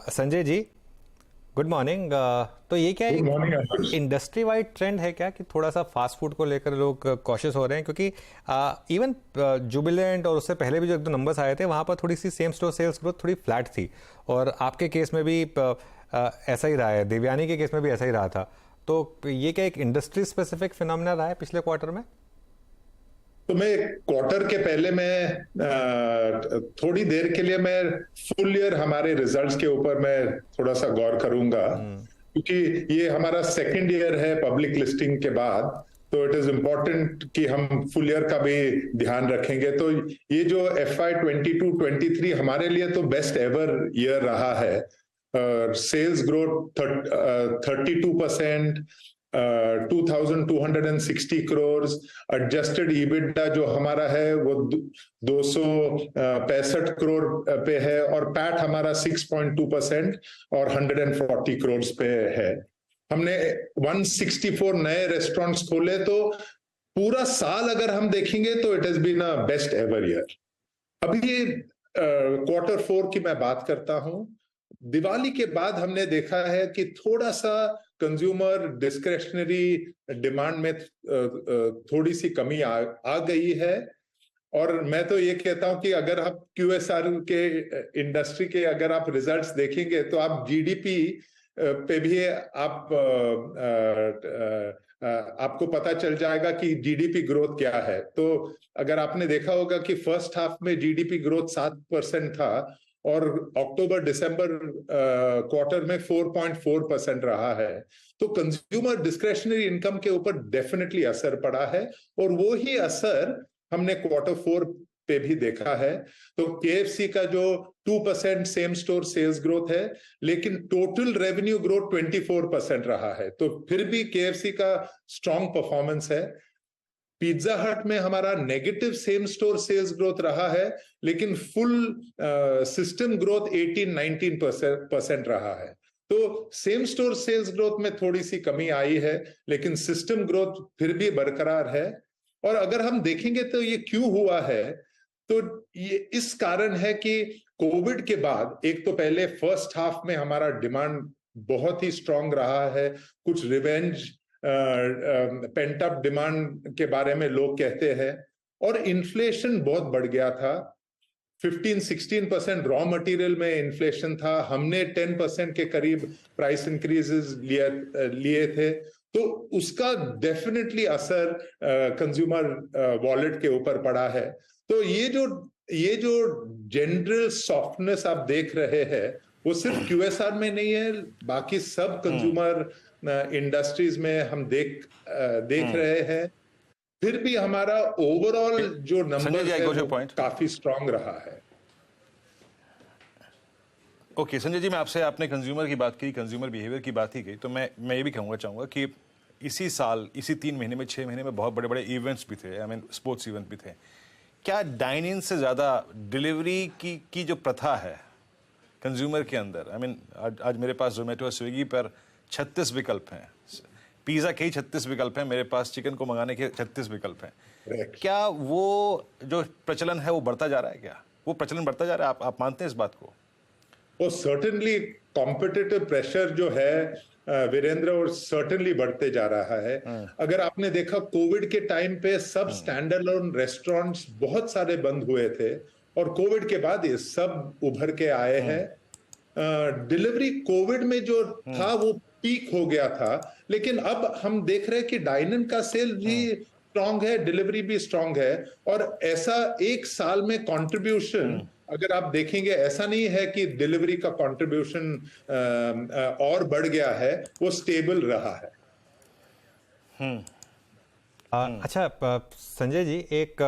Sanjay ji, good morning. तो ये क्या गुड एक मॉर्निंग। इंडस्ट्री वाइड ट्रेंड है क्या कि थोड़ा सा फास्ट फूड को लेकर लोग कॉशियस हो रहे हैं? क्योंकि इवन जुबिलेंट और उससे पहले भी जो एक दो नंबर्स आए थे वहाँ पर थोड़ी सी सेम स्टोर सेल्स ग्रोथ थोड़ी फ्लैट थी, और आपके केस में भी ऐसा ही रहा है, देवयानी के केस में भी ऐसा ही रहा था। तो ये क्या एक इंडस्ट्री स्पेसिफिक फिनोमिना रहा है पिछले क्वार्टर में? तो मैं क्वार्टर के पहले मैं थोड़ी देर के लिए मैं फुल ईयर हमारे रिजल्ट्स के ऊपर मैं थोड़ा सा गौर करूंगा, क्योंकि ये हमारा सेकंड ईयर है पब्लिक लिस्टिंग के बाद। तो इट इज इम्पोर्टेंट कि हम फुल ईयर का भी ध्यान रखेंगे। तो ये जो FY 22-23 हमारे लिए तो बेस्ट एवर ईयर रहा है। Sales growth 32%, 2260 crore. Adjusted EBITDA जो हमारा है वो 265 करोड़ पे है, और पैट हमारा 6.2% और 140 करोड़ पे है। हमने 164 नए रेस्टोरेंट्स खोले। तो पूरा साल अगर हम देखेंगे तो it has been a best ever year. अभी क्वार्टर 4 की मैं बात करता हूं। दिवाली के बाद हमने देखा है कि थोड़ा सा कंज्यूमर डिस्क्रेशनरी डिमांड में थोड़ी सी कमी आ गई है। और मैं तो ये कहता हूं कि अगर आप QSR के इंडस्ट्री के अगर आप रिजल्ट्स देखेंगे तो आप GDP पे भी आपको पता चल जाएगा कि GDP ग्रोथ क्या है। तो अगर आपने देखा होगा कि फर्स्ट हाफ में GDP ग्रोथ 7% था, और अक्टूबर दिसंबर क्वार्टर में 4.4% रहा है। तो कंज्यूमर डिस्क्रेशनरी इनकम के ऊपर डेफिनेटली असर पड़ा है, और वो ही असर हमने क्वार्टर 4 पे भी देखा है। तो KFC का जो 2% सेम स्टोर सेल्स ग्रोथ है, लेकिन टोटल रेवेन्यू ग्रोथ 24% रहा है। तो फिर भी KFC का स्ट्रॉन्ग परफॉर्मेंस है। पिज्जा हट में हमारा negative same store sales growth रहा है, लेकिन फुल सिस्टम ग्रोथ 18-19% रहा है। तो सेम स्टोर सेल्स ग्रोथ में थोड़ी सी कमी आई है, लेकिन सिस्टम ग्रोथ फिर भी बरकरार है। और अगर हम देखेंगे तो ये क्यों हुआ है, तो ये इस कारण है कि कोविड के बाद एक तो पहले फर्स्ट हाफ में हमारा डिमांड बहुत ही स्ट्रांग रहा है। कुछ रिवेंज पेंट अप डिमांड के बारे में लोग कहते हैं, और इन्फ्लेशन बहुत बढ़ गया था। 15-16% रॉ मटेरियल में इन्फ्लेशन था। हमने 10% के करीब प्राइस इंक्रीजेस लिए थे। तो उसका डेफिनेटली असर कंज्यूमर वॉलेट के ऊपर पड़ा है। तो ये जो जनरल सॉफ्टनेस आप देख रहे हैं वो सिर्फ QSR में नहीं है, बाकी सब कंज्यूमर इंडस्ट्रीज में हम देख रहे हैं। फिर भी हमारा ओवरऑल जो संजय जी, नंबर्स आई है गॉट योर वो पॉइंट। काफी स्ट्रांग रहा है। ओके संजय जी, मैं आपसे, आपने कंज्यूमर की बात की, कंज्यूमर बिहेवियर की बात ही की, तो मैं ये भी कहूँगा चाहूँगा कि इसी साल, इसी 3 महीने में, 6 महीने में बहुत बड़े बड़े इवेंट्स भी थे, आई मीन स्पोर्ट्स इवेंट भी थे। क्या डाइन इन से ज़्यादा डिलीवरी की जो प्रथा है कंज्यूमर के अंदर, आई मीन आज मेरे पास जोमेटो और स्विगी पर 36 विकल्प हैं, पिज़्ज़ा के ही 36 विकल्प हैं, मेरे पास चिकन को मंगाने के 36 विकल्प हैं। क्या वो जो प्रचलन है वो बढ़ता जा रहा है? क्या वो प्रचलन बढ़ता जा रहा है? आप मानते हैं इस बात को? वो सर्टेनली कॉम्पिटिटिव प्रेशर जो है वीरेंद्र, और सर्टेनली बढ़ते जा रहा है। अगर आपने देखा कोविड के टाइम पे सब स्टैंडअलोन रेस्टोरेंट्स बहुत सारे बंद हुए थे, और कोविड के बाद ये सब उभर के आए हैं। डिलीवरी कोविड में जो था वो पीक हो गया था, लेकिन अब हम देख रहे हैं कि डाइन इन का सेल भी स्ट्रांग है, डिलीवरी भी स्ट्रांग है। और ऐसा एक साल में कंट्रीब्यूशन अगर आप देखेंगे, ऐसा नहीं है कि डिलीवरी का कंट्रीब्यूशन और बढ़ गया है, वो स्टेबल रहा है। अच्छा, संजय जी, एक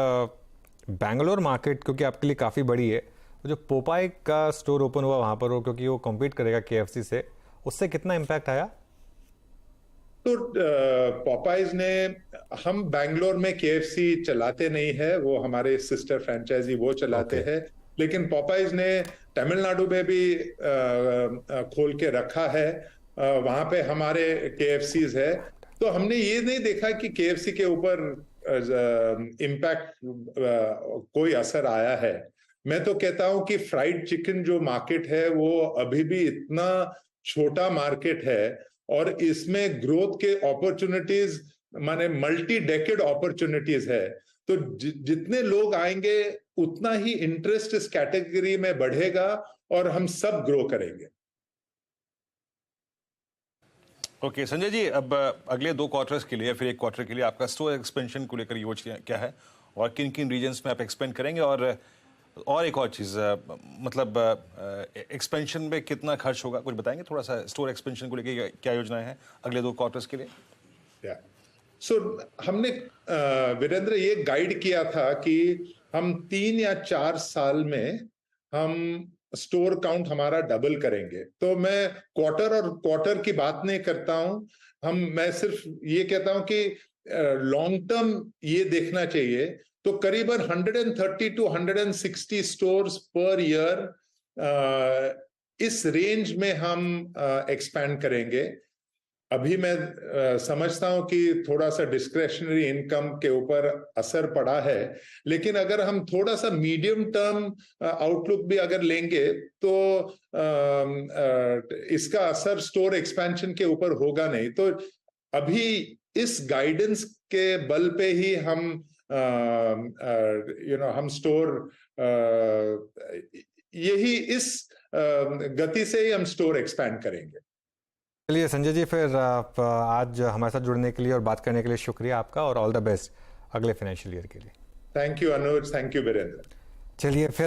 बैंगलोर मार्केट क्योंकि आपके लिए काफ़ी बड़ी है, वो जो पोपाई का स्टोर ओपन हुआ वहाँ पर हो, क्योंकि वो कॉम्पीट करेगा KFC से, उससे कितना इम्पैक्ट आया? तो पॉपाइज ने, हम बैंगलोर में KFC चलाते नहीं है, वो हमारे सिस्टर फ्रेंचाइजी वो चलाते Okay. हैं। लेकिन पॉपाइज ने तमिलनाडु में भी खोल के रखा है। वहां पे हमारे KFCs है। तो हमने ये नहीं देखा कि KFC के ऊपर इम्पैक्ट कोई असर आया है। मैं तो कहता हूं कि फ्राइड चिकन जो मार्केट है वो अभी भी इतना छोटा मार्केट है और इसमें ग्रोथ के अपॉर्चुनिटीज माने मल्टी डेकेड अपॉर्चुनिटीज है। तो जितने लोग आएंगे उतना ही इंटरेस्ट इस कैटेगरी में बढ़ेगा और हम सब ग्रो करेंगे। ओके संजय जी, अब अगले 2 क्वार्टर्स के लिए, फिर 1 क्वार्टर के लिए आपका स्टोर एक्सपेंशन को लेकर योजना क्या है और किन किन रीजन्स में आप एक्सपेंड करेंगे? और एक और चीज़, मतलब एक्सपेंशन में कितना खर्च होगा, कुछ बताएंगे थोड़ा सा? स्टोर एक्सपेंशन को लेकर क्या योजनाएं हैं अगले 2 क्वार्टर्स के लिए? हमने वीरेंद्र ये गाइड किया था कि हम 3 या 4 साल में हम स्टोर काउंट हमारा डबल करेंगे। तो मैं क्वार्टर की बात नहीं करता हूं, मैं सिर्फ ये कहता हूं कि लॉन्ग टर्म ये देखना चाहिए। तो करीबन 130 to 160 स्टोर्स पर ईयर, इस रेंज में हम एक्सपैंड करेंगे। अभी मैं समझता हूं कि थोड़ा सा डिस्क्रेशनरी इनकम के ऊपर असर पड़ा है, लेकिन अगर हम थोड़ा सा मीडियम टर्म आउटलुक भी अगर लेंगे तो इसका असर स्टोर एक्सपेंशन के ऊपर होगा नहीं। तो अभी इस गाइडेंस के बल पे ही हम हम स्टोर यही इस गति से ही हम स्टोर एक्सपैंड करेंगे। चलिए संजय जी, फिर आज हमारे साथ जुड़ने के लिए और बात करने के लिए शुक्रिया आपका, और ऑल द बेस्ट अगले फाइनेंशियल ईयर के लिए। Thank you Anuj, thank you Virendra. चलिए फिर